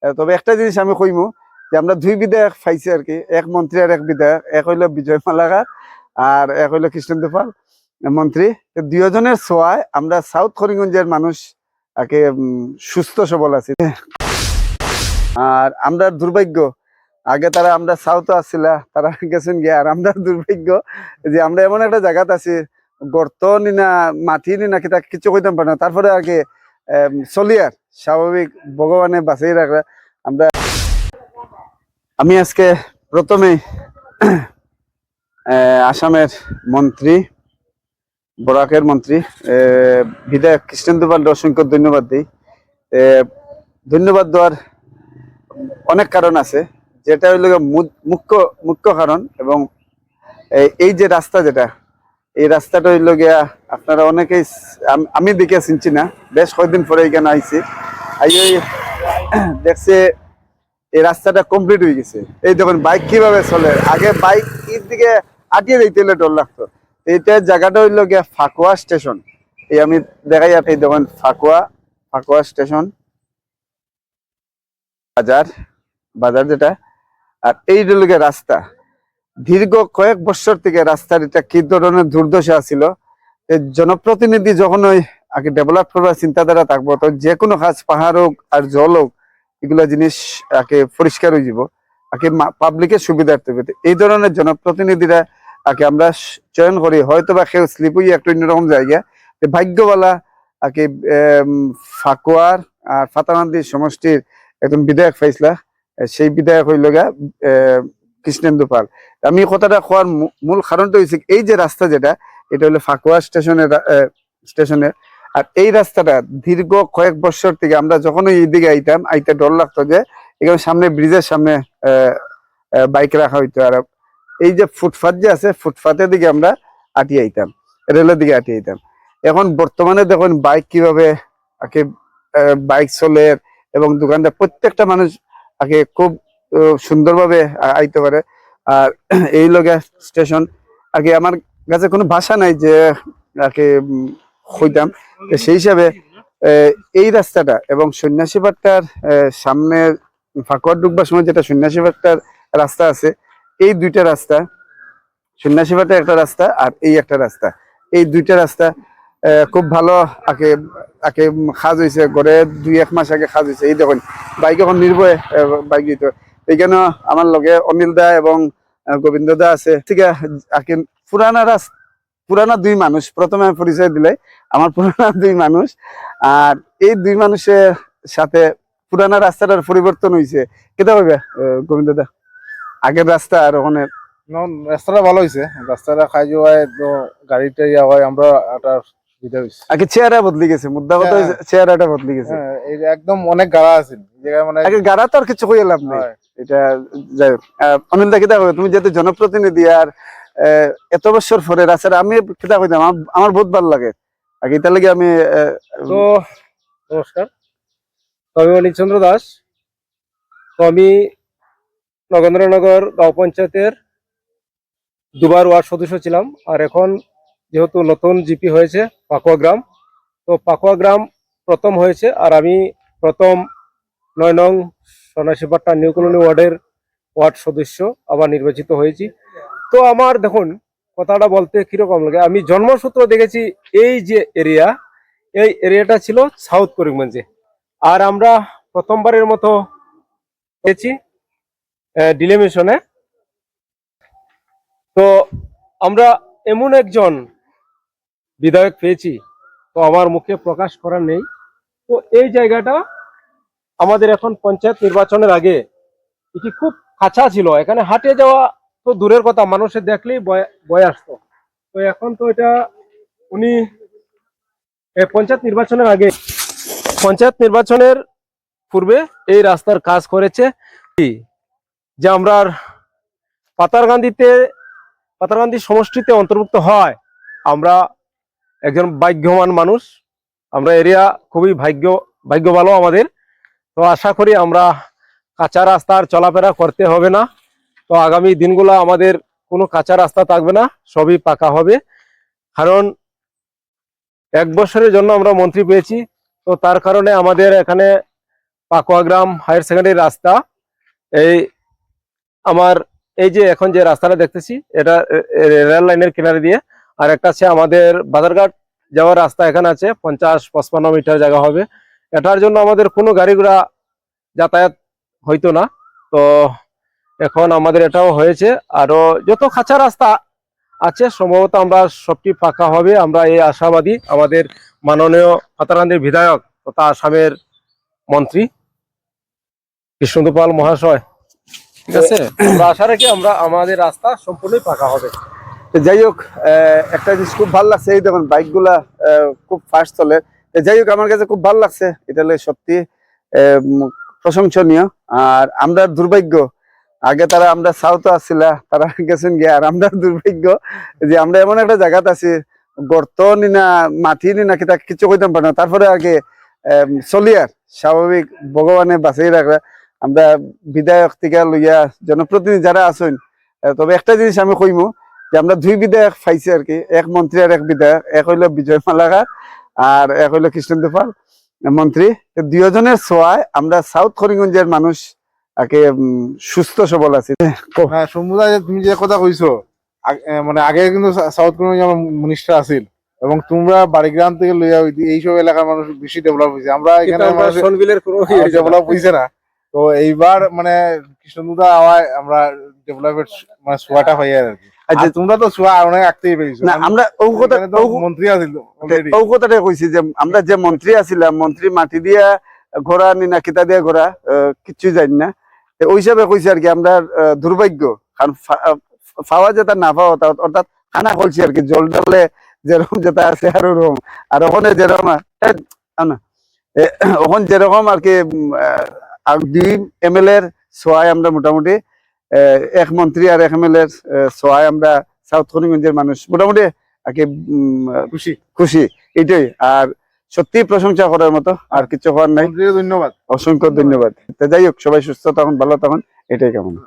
তবে একটা জিনিস আমি কইমু যে আমরা দুই বিধায়ক পাইছি আর কি, এক মন্ত্রী আর এক বিধায়ক, এক হইলো বিজয় মালাকার আর এক হইলো কৃষ্ণেন্দু পাল মন্ত্রী। দুজনের ছোঁয়ায় আমরা সাউথ করিমগঞ্জের মানুষ আগে সুস্থ সবল আছি। আর আমরা দুর্ভাগ্য, আগে তারা আমরা সাউথ আসছিলা, তারা গেছেন গিয়ে, আর আমরা দুর্ভাগ্য যে আমরা এমন একটা জায়গাতে আছি, গর্ত নি না মাটি নি না কিতা কিছু কইতাম পারে না, তারপরে আর কি চলি আর স্বাভাবিক ভগবানে বাঁচিয়ে রাখা আমরা। আমি আজকে প্রথমেই আসামের মন্ত্রী, বরাকের মন্ত্রী বিধায়ক কৃষ্ণেন্দু পালকে অসংখ্য ধন্যবাদ দিই। ধন্যবাদ দেওয়ার অনেক কারণ আছে, যেটা হইল মুখ্য মুখ্য কারণ, এবং এই যে রাস্তা, যেটা এই রাস্তাটা হইল গিয়া আপনারা অনেকেই, আমি দেখে চিনছি না, বেশ কয়েকদিন পরে এখানে আইছি, দেখছে এই রাস্তাটা কমপ্লিট হয়ে গেছে। এই দেখুন বাইক কিভাবে চলে, আগে বাইক এর দিকে আটিয়ে দিতে হলে ডর লাগতো। এইটা জায়গাটা হইল গিয়া ফাকুয়া স্টেশন, এই আমি দেখাই, এই দেখুন ফাকুয়া স্টেশন বাজার, যেটা। আর এই হইল গিয়া রাস্তা। দীর্ঘ কয়েক বছর থেকে রাস্তার এটা কি ধরনের দুর্দশা ছিল, জনপ্রতিনিধি যখন ওই আগে ডেভেলপ করার চিন্তাধারা থাকবো, তো যে কোনো কাজ, পাহাড় হোক আর জল হোক, এগুলা জিনিস আগে পরিষ্কার হয়ে যাব, আগে পাবলিকের সুবিধার্থে। এই ধরনের জনপ্রতিনিধিরা আগে আমরা চয়ন করি, হয়তো বা কেউ স্লিপ হয়ে একটা অন্যরকম জায়গা, ভাগ্যবালা আগে ফাকুয়ার আর ফাতানান্দি সমষ্টির একজন বিধায়ক পাইছিলা, সেই বিধায়ক হইল গা কৃষ্ণেন্দু পাল। আমি কথাটা কোয়ার মূল কারণটা হয়েছে এই যে রাস্তা, যেটা এটা হলো ফাকুয়া স্টেশনের। আর এই রাস্তাটা দীর্ঘ কয়েক বছর থেকে আমরা যখন এইদিকে আইতে ডর লাগতো যে এখানে সামনে ব্রিজের সামনে বাইক রাখা হইতো, আর এই যে ফুটপাথ যে আছে, ফুটপাথের দিকে আমরা আটিয়ে আইতাম, রেলের দিকে আটিয়ে আইতাম। এখন বর্তমানে দেখুন বাইক কিভাবে আগে বাইক চলে, এবং দোকানদার প্রত্যেকটা মানুষ আগে খুব সুন্দরভাবে আইতে পারে। আর এই লগে স্টেশন, আগে আমার কাছে কোনো ভাষা নাই যে আগে হইতাম, সেই হিসাবে এই রাস্তাটা এবং সন্ন্যাসী বাট্টার সামনে ফাকুয়ার ঢুকবার সময় যেটা সন্ন্যাসী বাট্টার রাস্তা আছে, এই দুইটা রাস্তা, সন্ন্যাসী বাট্টার একটা রাস্তা আর এই একটা রাস্তা, এই দুইটা রাস্তা খুব ভালো আগে আগে সাজ হয়েছে, গড়ে 2-1 মাস আগে সাজ হয়েছে। এই দেখুন বাইক এখন নির্ভয়ে বাইক দিত, এইখানে আমার লগে অনিল দা এবং গোবিন্দ দা আছে। ঠিক আছে, পুরানা দুই মানুষ, প্রথমে পরিচয় দিলে আমার পুরানা দুই মানুষ, আর এই দুই মানুষের সাথে পুরানা রাস্তাটার পরিবর্তন হয়েছে। কেটা হবে গোবিন্দ দা, আগের রাস্তা আর ওখানে? রাস্তাটা ভালো হয়েছে, রাস্তাটা খাই যাওয়ায় তো গাড়িটা ইয়া হয়, আমরা একটা সুবিধা হয়েছে। আগে চেহারা বদলে গেছে, মুদ্রা কথা চেহারাটা বদলে গেছে, একদম অনেক গাড়া আছে মানে আগে গাড়া তো আর কিছু কই লাভ নেই। এটা যাই হোক, অনিল দা কেটা হবে, তুমি যেহেতু জনপ্রতিনিধি আর এত বছর পরে রাস্তাটা, আমি কেটা কইতাম আমার বহুত ভালো লাগে। আগে এটা লাগে আমি তো নমস্কার, আমি অনিল চন্দ্র দাস। তো আমি নগেন্দ্রনগর গাঁও পঞ্চায়েতের দুবার ওয়ার্ড সদস্য ছিলাম, আর এখন যেহেতু নতুন জিপি হয়েছে পাকুয়া গ্রাম, তো পাকুয়া গ্রাম প্রথম হয়েছে, আর আমি প্রথম 9 নং সন্ন্যাসীপাট্টা নিউ কলোনি ওয়ার্ড সদস্য আবার নির্বাচিত হয়েছি। তো আমার দেখুন কথাটা বলতে কিরকম লাগে, আমি জন্মসূত্র দেখেছি এই যে এই এরিয়াটা ছিল সাউথ করিমগঞ্জে, আর আমরা প্রথমবারের মতো পেয়েছি ডিলিমিশনে। তো আমরা এমন একজন বিধায়ক পেয়েছি, তো আমার মুখে প্রকাশ করার নেই। তো এই জায়গাটা আমাদের এখন পঞ্চায়েত নির্বাচনের আগে এটি খুব কাঁচা ছিল, এখানে হাঁটে যাওয়া তো দূরের কথা, মানুষের দেখলেই ভয় আসতো। তো এখন তো এটা উনি পঞ্চায়েত নির্বাচনের পূর্বে এই রাস্তার কাজ করেছে, যে আমরা পাতারকান্দি সমষ্টিতে অন্তর্ভুক্ত হয়। আমরা একজন ভাগ্যবান মানুষ, আমরা এরিয়া খুবই ভাগ্য ভালো আমাদের। তো আশা করি আমরা কাঁচা রাস্তার চলাফেরা করতে হবে না। তো আগামী দিনগুলো আমাদের কোনো কাঁচা রাস্তা থাকবে না, সবই পাকা হবে। কারণ 1 বছরের জন্য আমরা মন্ত্রী পেয়েছি, তো তার কারণে আমাদের এখানে পাকুয়াগ্রাম হায়ার সেকেন্ডারি রাস্তা। এই আমার এই যে এখন যে রাস্তাটা দেখতেছি এটা রেল লাইনের কিনারে দিয়ে, আর একটা আছে আমাদের বাজারঘাট যাওয়ার রাস্তা, এখানে আছে 50-55 মিটার জায়গা হবে। এটার জন্য আমাদের কোনো গাড়ি ঘোড়া যাতায়াত হইতো না, তো এখন আমাদের এটাও হয়েছে। আরো যত কাঁচা রাস্তা আছে সম্ভবত আমরা সবটি ফাঁকা হবে, আমরা এই আশাবাদী। আমাদের মাননীয় পাতারান্দির বিধায়ক তথা আসামের মন্ত্রী কৃষ্ণেন্দু পাল মহাশয়, ঠিক আছে, আমরা আশা রাখি আমরা আমাদের রাস্তা সম্পূর্ণই ফাঁকা হবে। তো যাই হোক, একটা জিনিস খুব ভালো লাগছে, এই দেখুন বাইক গুলা খুব ফাস্ট চলে। তো যাই হোক, আমার কাছে খুব ভালো লাগছে, এটা হলে সত্যি প্রশংসনীয়। আর আমরা দুর্ভাগ্য, আগে তারা আমরা সাউথে আসছিলা, তারা গেছেন গিয়ে, আর আমরা দুর্ভাগ্য যে আমরা এমন একটা জায়গাতে আছি, গর্ত নি না মাটি নি না কি তা কিছু কইতাম পারে না। তারপরে আগে চলি আর স্বাভাবিক ভগবানে বাঁচিয়ে রাখা। আমরা বিধায়ক থেকে লইয়া জনপ্রতিনিধি যারা আছেন, তবে একটা জিনিস আমি কইমু যে আমরা দুই বিধায়ক পাইছি আর কি, এক মন্ত্রী আর এক বিধায়ক, এক হইলো বিজয় মালাকার আর এক হইলো কৃষ্ণেন্দু পাল মন্ত্রী। দুজনের ছোঁয়ায় আমরা সাউথ করিমগঞ্জের মানুষ আগে সুস্থ সবল আছি। হ্যাঁ সমুদা, তুমি যে কথা কইছো, মানে আগে কিন্তু সাউথ কোরিয়া মিনিস্টার আছিল, এবং তোমরা বাড়িগ্রাম থেকে লইয়া এইসব এলাকার মানুষ বেশি ডেভেলপ হয়েছে। আমরা এখানে ডেভেলপ হয়েছে না। তো এইবার মানে কৃষ্ণদা আওয়ায় আমরা ডেভেলপের মানে ছোঁয়াটা পাই আর কি। আচ্ছা, আর তোমরা তো ছোঁয়া অনেক আগতেই পেয়েছো না আমরা মন্ত্রী আছিল already। কথাটা কইছি যে আমরা যে মন্ত্রী আছিলাম, মন্ত্রী মাটি দিয়া ঘোরা নি না কিতা দিয়া ঘোরা কিচ্ছুই জানি না। ওই হিসাবে কইছি আর কি, আমরা দুর্ভাগ্য, কারণ পাওয়া যেটা না পাওয়া, অর্থাৎ খানা করছি আর কি, জল ডালে যেরকম যেটা আছে আর ওরকম। আর ওখানে যেরকম ওখানে যেরকম আর কি, দুই এমএলএ এর ছোঁয়ায় আমরা মোটামুটি, এক মন্ত্রী আর এক এমএলএ এর ছোঁয়ায় আমরা সাউথ করিমগঞ্জের মানুষ মোটামুটি আর কি খুশি খুশি, এটাই। আর সত্যি প্রশংসা করার মতো আর কিছু হওয়ার নাই। মন্ত্রীকে ধন্যবাদ, অসংখ্য ধন্যবাদ। তো যাই হোক, সবাই সুস্থ থাকুন, ভালো থাকুন, এটাই কামনা।